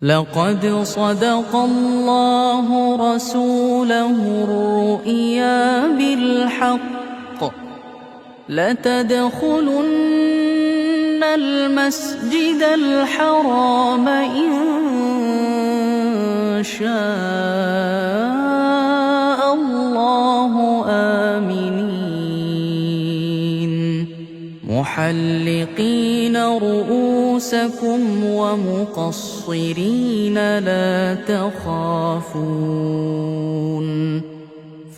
لقد صدق الله رسوله الرؤيا بالحق لتدخلن المسجد الحرام إن شاء الله آمنين محلقين رؤوسكم ومقصرين لا تخافون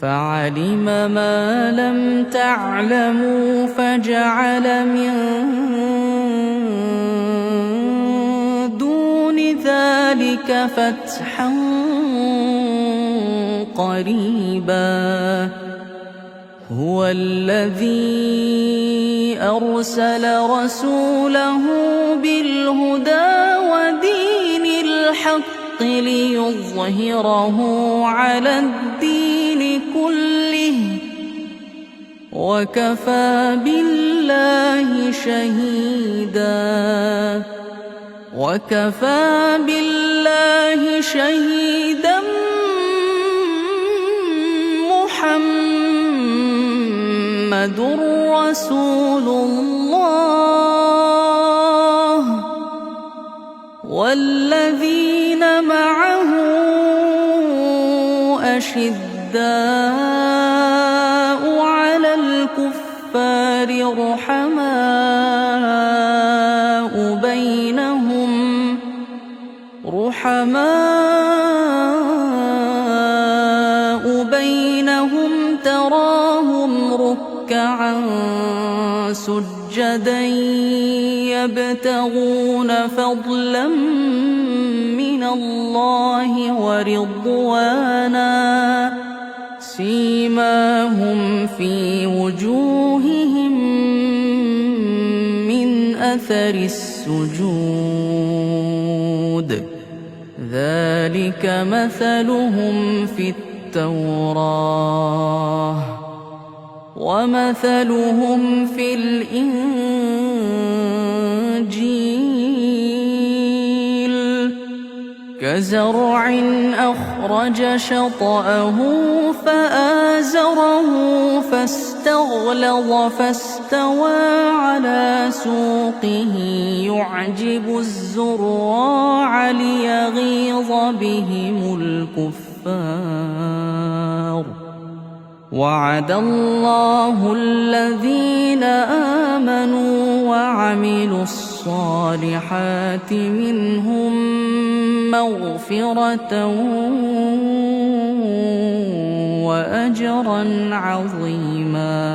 فعلم ما لم تعلموا فجعل من دون ذلك فتحا قريبا هو الذي أرسل رسوله بالهدى ودين الحق ليظهره على الدين كله وكفى بالله شهيدا محمد رسول الله والذين معه أشداء على الكفار رحماء بينهم تراهم ركعا سجدا يبتغون فضلا من الله ورضوانا سيماهم في وجوههم من أثر السجود ذلك مثلهم في التوراة ومثلهم في الإنجيل كزرع أخرج شطأه فآزره فاستغلظ فاستوى على سوقه يعجب الزراع ليغيظ بهم الكفار وعد الله الذين آمنوا وعملوا الصالحات منهم مغفرة وأجرا عظيما